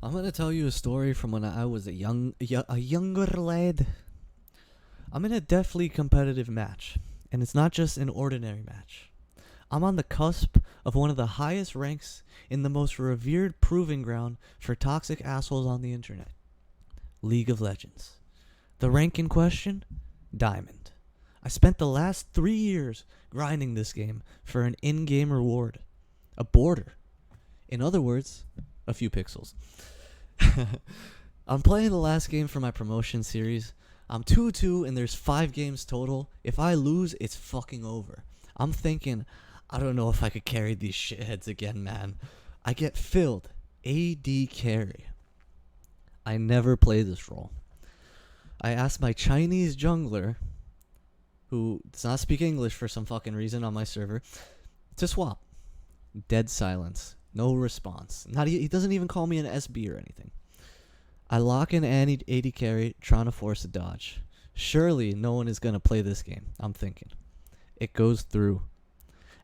I'm gonna tell you a story from when I was a younger lad. I'm in a deathly competitive match, and it's not just an ordinary match. I'm on the cusp of one of the highest ranks in the most revered proving ground for toxic assholes on the internet, League of Legends. The rank in question? Diamond. I spent the last 3 years grinding this game for an in-game reward, a border. In other words, a few pixels. I'm playing the last game for my promotion series. I'm 2-2 and there's 5 games total. If I lose, it's fucking over. I'm thinking, I don't know if I could carry these shitheads again, man. I get filled. AD carry. I never play this role. I asked my Chinese jungler, who does not speak English for some fucking reason on my server, to swap. Dead silence. No response. He doesn't even call me an SB or anything. I lock in Annie AD carry, trying to force a dodge. Surely no one is going to play this game, I'm thinking. It goes through.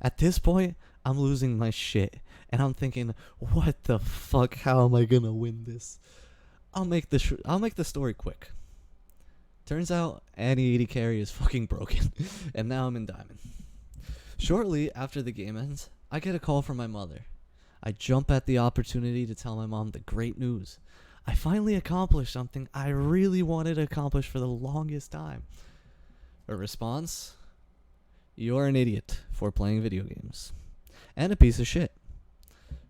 At this point, I'm losing my shit. And I'm thinking, what the fuck? How am I going to win this? I'll make the story quick. Turns out Annie AD carry is fucking broken. And now I'm in diamond. Shortly after the game ends, I get a call from my mother. I jump at the opportunity to tell my mom the great news. I finally accomplished something I really wanted to accomplish for the longest time. Her response? You're an idiot for playing video games. And a piece of shit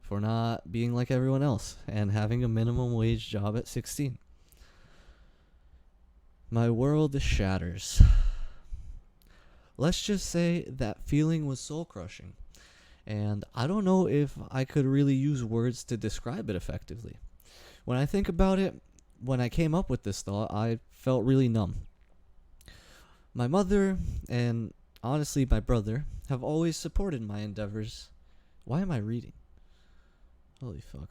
for not being like everyone else and having a minimum wage job at 16. My world shatters. Let's just say that feeling was soul crushing. And I don't know if I could really use words to describe it effectively. When I think about it, when I came up with this thought, I felt really numb. My mother and honestly my brother have always supported my endeavors. Why am I reading? Holy fuck.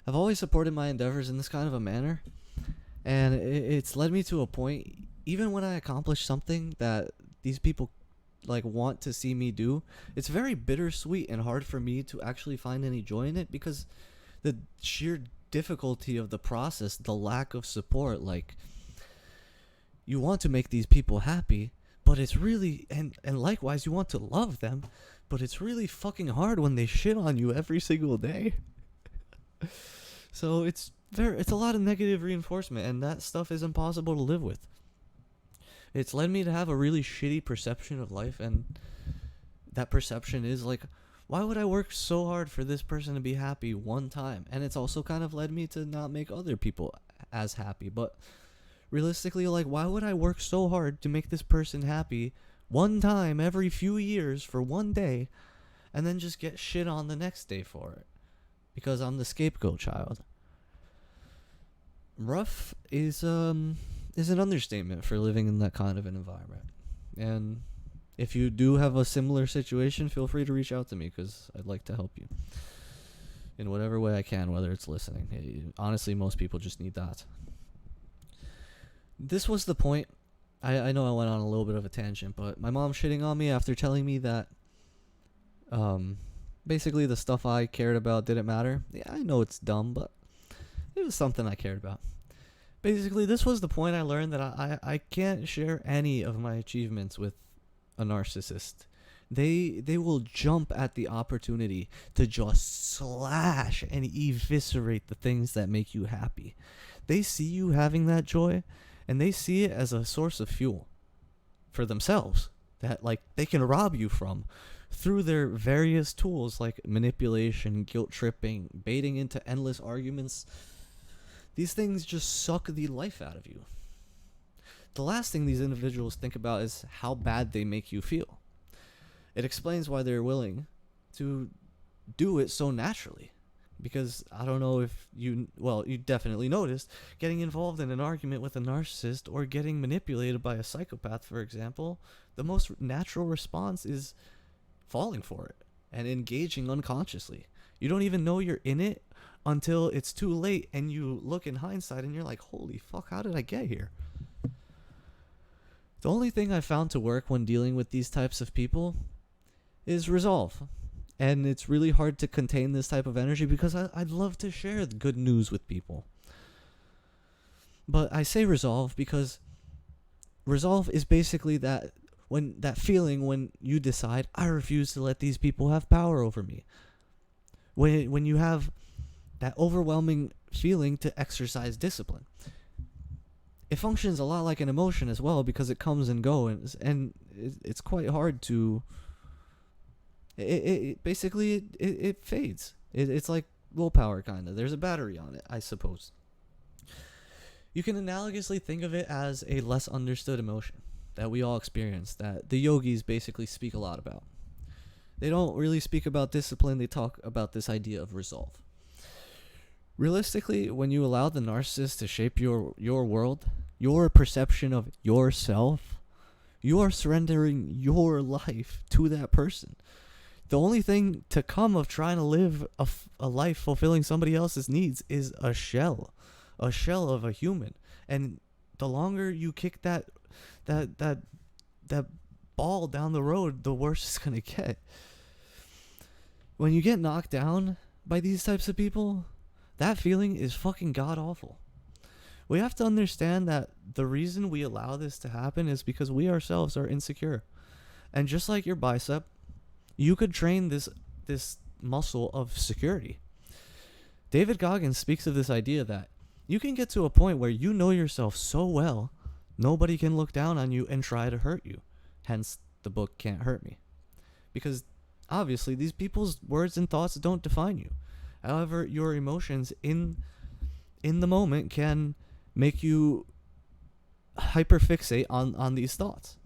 Have always supported my endeavors in this kind of a manner. And it's led me to a point, even when I accomplish something that these people want to see me do, it's very bittersweet and hard for me to actually find any joy in it because the sheer difficulty of the process, the lack of support, you want to make these people happy, but it's really and likewise you want to love them, but it's really fucking hard when they shit on you every single day. So it's a lot of negative reinforcement, and that stuff is impossible to live with. It's led me to have a really shitty perception of life, and that perception is why would I work so hard for this person to be happy one time? And it's also kind of led me to not make other people as happy. But realistically, why would I work so hard to make this person happy one time every few years for one day, and then just get shit on the next day for it? Because I'm the scapegoat child. Rough is an understatement for living in that kind of an environment. And if you do have a similar situation, feel free to reach out to me because I'd like to help you in whatever way I can, whether it's listening. Honestly, most people just need that. This was the point. I know I went on a little bit of a tangent, but my mom shitting on me after telling me that basically the stuff I cared about didn't matter. Yeah, I know it's dumb, but it was something I cared about. Basically, this was the point I learned that I can't share any of my achievements with a narcissist. They will jump at the opportunity to just slash and eviscerate the things that make you happy. They see you having that joy, and they see it as a source of fuel for themselves that they can rob you from through their various tools like manipulation, guilt tripping, baiting into endless arguments. These things just suck the life out of you. The last thing these individuals think about is how bad they make you feel. It explains why they're willing to do it so naturally. Because I don't know if you definitely noticed getting involved in an argument with a narcissist or getting manipulated by a psychopath, for example, the most natural response is falling for it and engaging unconsciously. You don't even know you're in it until it's too late and you look in hindsight and you're like, holy fuck, how did I get here? The only thing I found to work when dealing with these types of people is resolve. And it's really hard to contain this type of energy because I'd love to share the good news with people. But I say resolve because resolve is basically that feeling when you decide, I refuse to let these people have power over me. When you have that overwhelming feeling to exercise discipline. It functions a lot like an emotion as well because it comes and goes, and it's quite hard to... It basically fades. It's like willpower, kind of. There's a battery on it, I suppose. You can analogously think of it as a less understood emotion that we all experience, that the yogis basically speak a lot about. They don't really speak about discipline, they talk about this idea of resolve. Realistically, when you allow the narcissist to shape your world, your perception of yourself, you are surrendering your life to that person. The only thing to come of trying to live a life fulfilling somebody else's needs is a shell of a human. And the longer you kick that ball down the road, the worse it's gonna get. When you get knocked down by these types of people, that feeling is fucking god awful. We have to understand that the reason we allow this to happen is because we ourselves are insecure. And just like your bicep, you could train this muscle of security. David Goggins speaks of this idea that you can get to a point where you know yourself so well, nobody can look down on you and try to hurt you. Hence, the book Can't Hurt Me. Because, obviously, these people's words and thoughts don't define you. However, your emotions in the moment can make you hyperfixate on these thoughts.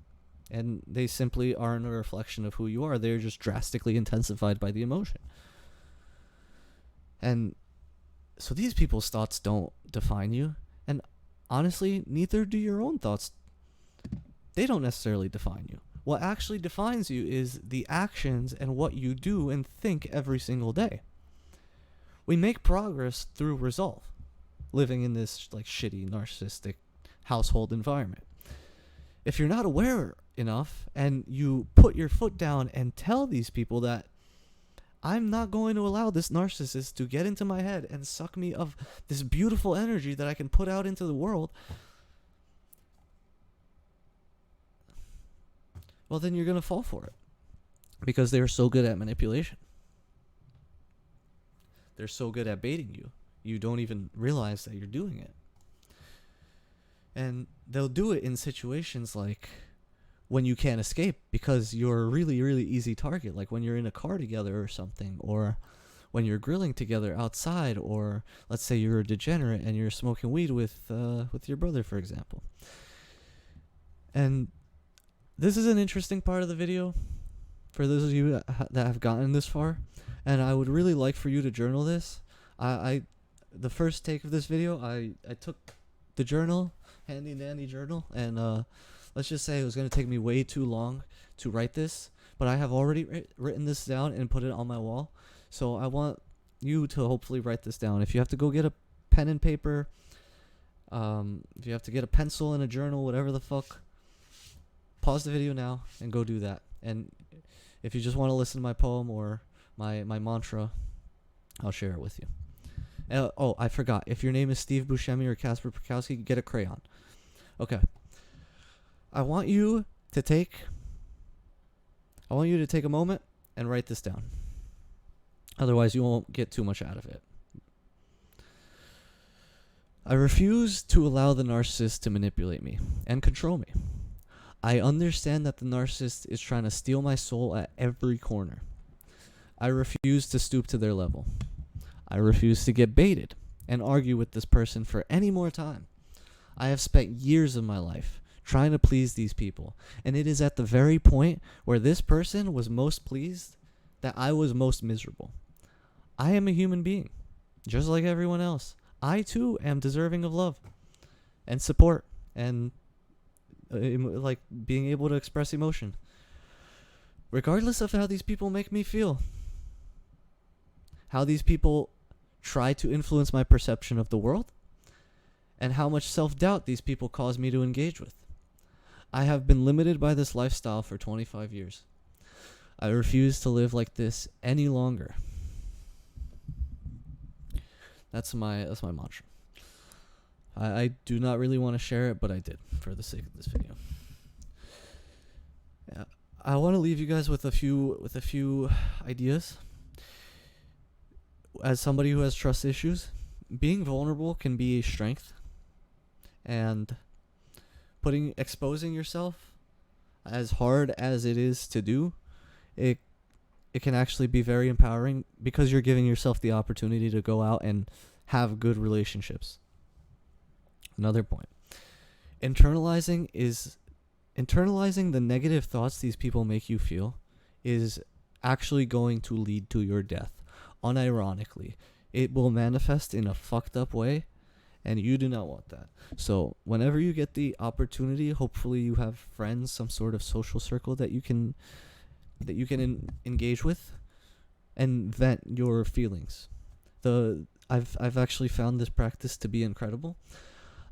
And they simply aren't a reflection of who you are. They're just drastically intensified by the emotion. And so these people's thoughts don't define you. And honestly, neither do your own thoughts. They don't necessarily define you. What actually defines you is the actions and what you do and think every single day. We make progress through resolve, living in this like shitty, narcissistic household environment. If you're not aware enough and you put your foot down and tell these people that I'm not going to allow this narcissist to get into my head and suck me of this beautiful energy that I can put out into the world, well, then you're going to fall for it because they're so good at manipulation. They're so good at baiting you. You don't even realize that you're doing it. And they'll do it in situations like when you can't escape because you're a really, really easy target. Like when you're in a car together or something, or when you're grilling together outside, or let's say you're a degenerate and you're smoking weed with your brother, for example. And this is an interesting part of the video for those of you that have gotten this far. And I would really like for you to journal this. The first take of this video, I took the journal, handy dandy journal, and let's just say it was going to take me way too long to write this, but I have already written this down and put it on my wall. So I want you to hopefully write this down. If you have to go get a pen and paper, if you have to get a pencil and a journal, whatever the fuck, pause the video now and go do that. And if you just want to listen to my poem or my mantra, I'll share it with you. Oh, I forgot. If your name is Steve Buscemi or Casper Prokowski, get a crayon. Okay. I want you to take a moment and write this down. Otherwise, you won't get too much out of it. I refuse to allow the narcissist to manipulate me and control me. I understand that the narcissist is trying to steal my soul at every corner. I refuse to stoop to their level. I refuse to get baited and argue with this person for any more time. I have spent years of my life trying to please these people, and it is at the very point where this person was most pleased that I was most miserable. I am a human being, just like everyone else. I too am deserving of love and support and like being able to express emotion, regardless of how these people make me feel, how these people try to influence my perception of the world, and how much self-doubt these people cause me to engage with. I have been limited by this lifestyle for 25 years. I refuse to live like this any longer. That's my mantra. I do not really want to share it, but I did for the sake of this video. Yeah, I want to leave you guys with a few ideas. As somebody who has trust issues, being vulnerable can be a strength, and exposing yourself, as hard as it is to do, it can actually be very empowering, because you're giving yourself the opportunity to go out and have good relationships. Another point. Internalizing the negative thoughts these people make you feel is actually going to lead to your death. Unironically, it will manifest in a fucked up way, and you do not want that. So whenever you get the opportunity, hopefully you have friends, some sort of social circle that you can engage with and vent your feelings. I've actually found this practice to be incredible.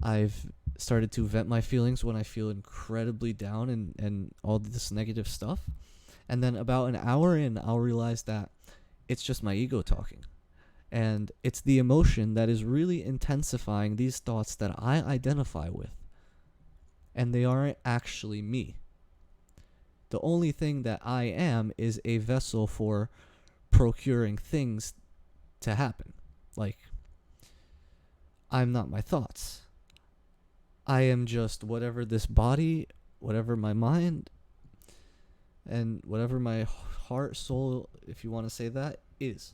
I've started to vent my feelings when I feel incredibly down and all this negative stuff. And then about an hour in, I'll realize that it's just my ego talking. And it's the emotion that is really intensifying these thoughts that I identify with. And they aren't actually me. The only thing that I am is a vessel for procuring things to happen. Like, I'm not my thoughts. I am just whatever this body, whatever my mind, and whatever my heart, soul, if you want to say that, is.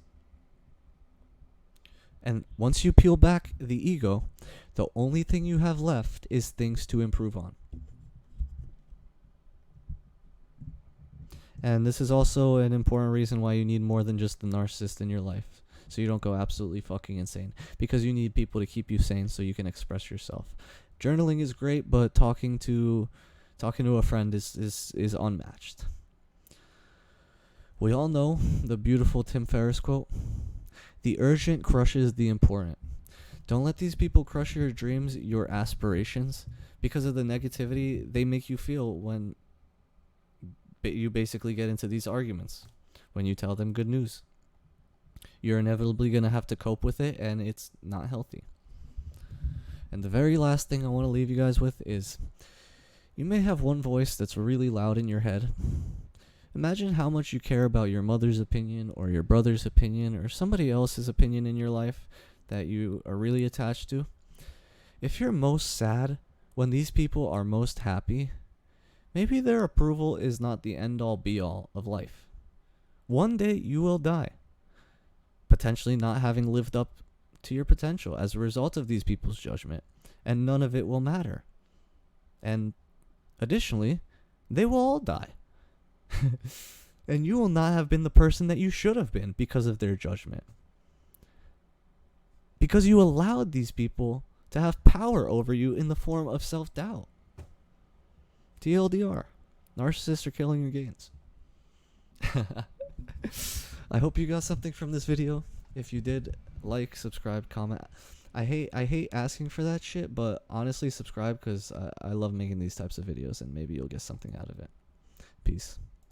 And once you peel back the ego, the only thing you have left is things to improve on. And this is also an important reason why you need more than just the narcissist in your life, so you don't go absolutely fucking insane. Because you need people to keep you sane so you can express yourself. Journaling is great, but talking to a friend is unmatched. We all know the beautiful Tim Ferriss quote: "The urgent crushes the important." Don't let these people crush your dreams, your aspirations, because of the negativity they make you feel when you basically get into these arguments. When you tell them good news, you're inevitably going to have to cope with it, and it's not healthy. And the very last thing I want to leave you guys with is, you may have one voice that's really loud in your head. Imagine how much you care about your mother's opinion, or your brother's opinion, or somebody else's opinion in your life that you are really attached to. If you're most sad when these people are most happy, maybe their approval is not the end-all be-all of life. One day you will die, potentially not having lived up to your potential as a result of these people's judgment, and none of it will matter. And additionally, they will all die. And you will not have been the person that you should have been because of their judgment. Because you allowed these people to have power over you in the form of self-doubt. TLDR. Narcissists are killing your gains. I hope you got something from this video. If you did, like, subscribe, comment. I hate asking for that shit, but honestly, subscribe, because I love making these types of videos, and maybe you'll get something out of it. Peace.